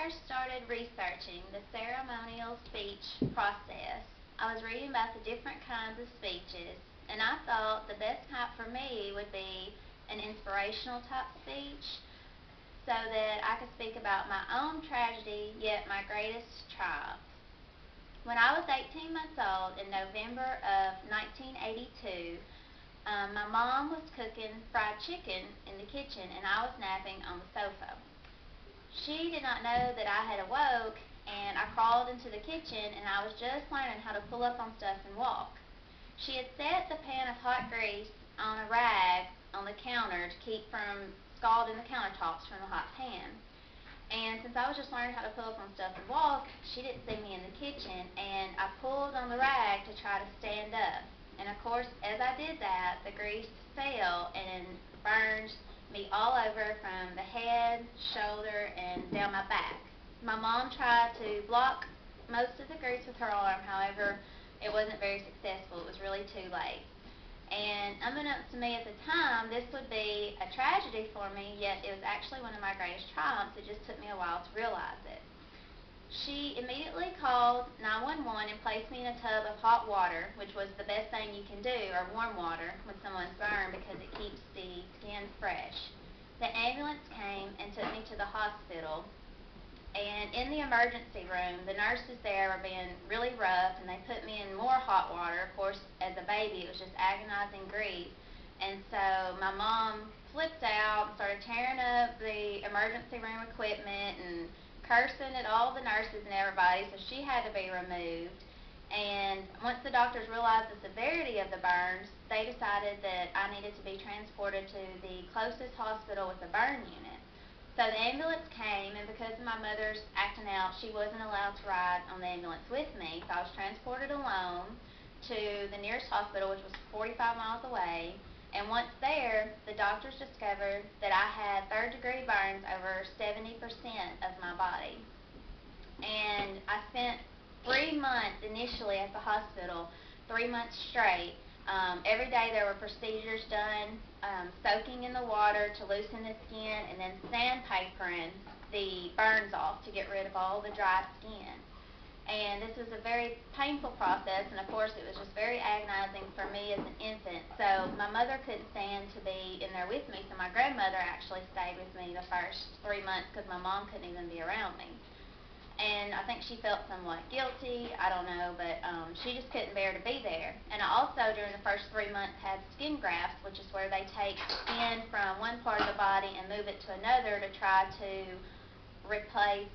first started researching the ceremonial speech process, I was reading about the different kinds of speeches, and I thought the best type for me would be an inspirational type speech so that I could speak about my own tragedy, yet my greatest triumph. When I was 18 months old in November of 1982, my mom was cooking fried chicken in the kitchen and I was napping on the sofa. She did not know that I had awoke, and I crawled into the kitchen and I was just learning how to pull up on stuff and walk. She had set the pan of hot grease on a rag on the counter to keep from scalding the countertops from the hot pan. And since I was just learning how to pull up on stuff and walk, she didn't see me in the kitchen, and I pulled on the rag to try to stand up. And of course, as I did that, the grease fell and burned me all over from the head, shoulder, and down my back. My mom tried to block most of the grease with her arm, however, it wasn't very successful. It was really too late. And unbeknownst to me at the time, this would be a tragedy for me, yet it was actually one of my greatest triumphs. It just took me a while to realize it. She immediately called 911 and placed me in a tub of hot water, which was the best thing you can do, or warm water, when someone's burned because it keeps the skin fresh. The ambulance came and took me to the hospital, and in the emergency room, the nurses there were being really rough, and they put me in more hot water. Of course, as a baby, it was just agonizing grief, and so my mom flipped out and started tearing up the emergency room equipment and cursing at all the nurses and everybody, so she had to be removed. And once the doctors realized the severity of the burns, they decided that I needed to be transported to the closest hospital with a burn unit. So the ambulance came, and because of my mother's acting out, she wasn't allowed to ride on the ambulance with me, so I was transported alone to the nearest hospital, which was 45 miles away. And once there, the doctors discovered that I had third-degree burns over 70% of my body. And I spent 3 months initially at the hospital, 3 months straight. Every day there were procedures done, soaking in the water to loosen the skin, and then sandpapering the burns off to get rid of all the dry skin. And this was a very painful process, and of course it was just very agonizing for me as an infant. So my mother couldn't stand to be in there with me, so my grandmother actually stayed with me the first 3 months because my mom couldn't even be around me. And I think she felt somewhat guilty, I don't know, but she just couldn't bear to be there. And I also, during the first 3 months, had skin grafts, which is where they take skin from one part of the body and move it to another to try to replace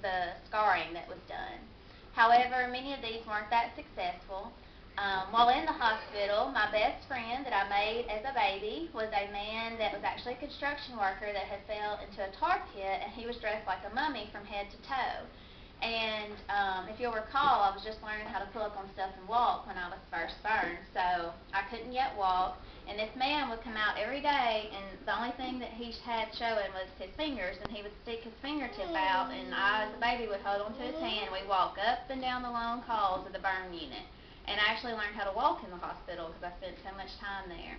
the scarring that was done. However, many of these weren't that successful. While in the hospital, my best friend that I made as a baby was a man that was actually a construction worker that had fell into a tar pit, and he was dressed like a mummy from head to toe. And if you'll recall, I was just learning how to pull up on stuff and walk when I was first burned, so I couldn't yet walk. And this man would come out every day, and the only thing that he had showing was his fingers, and he would stick his fingertip out, and I, as a baby, would hold onto his hand, and we'd walk up and down the long halls of the burn unit. And I actually learned how to walk in the hospital because I spent so much time there.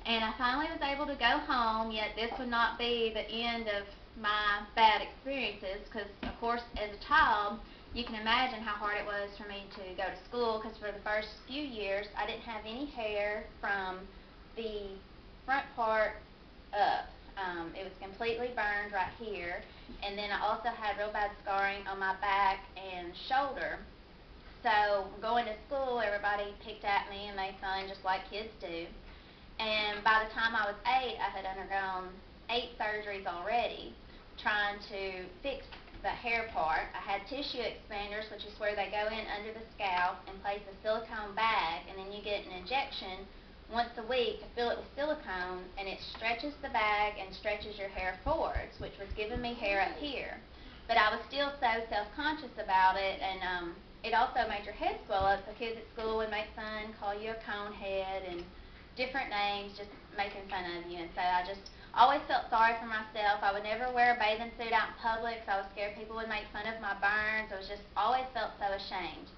And I finally was able to go home, yet this would not be the end of my bad experiences because, of course, as a child, you can imagine how hard it was for me to go to school because for the first few years, I didn't have any hair from the front part up. It was completely burned right here, and then I also had real bad scarring on my back and shoulder. So going to school, everybody picked at me and made fun just like kids do. And by the time I was 8, I had undergone 8 surgeries already trying to fix the hair part. I had tissue expanders, which is where they go in under the scalp and place a silicone bag, and then you get an injection once a week to fill it with silicone, and it stretches the bag and stretches your hair forwards, which was giving me hair up here. But I was still so self-conscious about it, and it also made your head swell up. The kids at school would make fun, call you a cone head, and different names, just making fun of you. And so I just always felt sorry for myself. I would never wear a bathing suit out in public because I was scared people would make fun of my burns. I was just always felt so ashamed.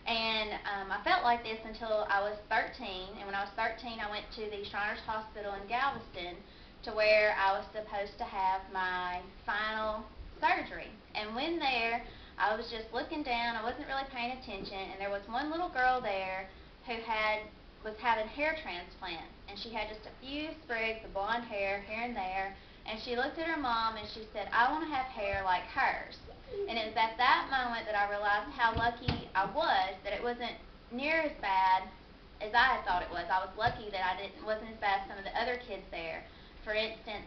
And I felt like this until I was 13. And when I was 13, I went to the Shriners Hospital in Galveston to where I was supposed to have my final surgery. And when there, I was just looking down, I wasn't really paying attention, and there was one little girl there who was having hair transplant, and she had just a few sprigs of blonde hair here and there, and she looked at her mom and she said, "I want to have hair like hers." And it was at that moment that I realized how lucky I was that it wasn't near as bad as I had thought it was. I was lucky that wasn't as bad as some of the other kids there. For instance,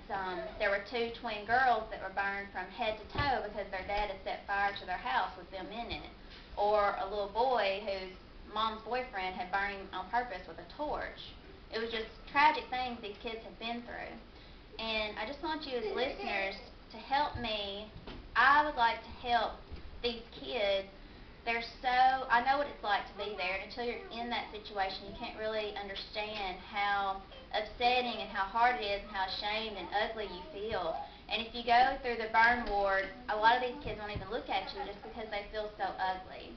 there were 2 twin girls that were burned from head to toe because their dad had set fire to their house with them in it. Or a little boy whose mom's boyfriend had burned him on purpose with a torch. It was just tragic things these kids have been through. And I just want you as listeners to help me. I would like to help these kids. I know what it's like to be there, and until you're in that situation, you can't really understand how upsetting and how hard it is and how ashamed and ugly you feel. And if you go through the burn ward, a lot of these kids won't even look at you just because they feel so ugly.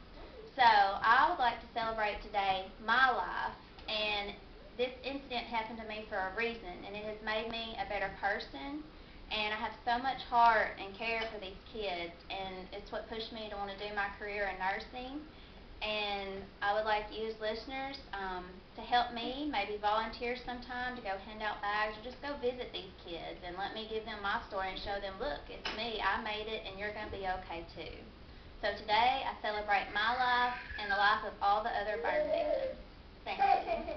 So I would like to celebrate today my life, and this incident happened to me for a reason, and it has made me a better person. And I have so much heart and care for these kids, and it's what pushed me to want to do my career in nursing. And I would like you as listeners to help me, maybe volunteer sometime to go hand out bags or just go visit these kids and let me give them my story and show them, look, it's me, I made it, and you're going to be okay too. So today I celebrate my life and the life of all the other burn victims. Thank you.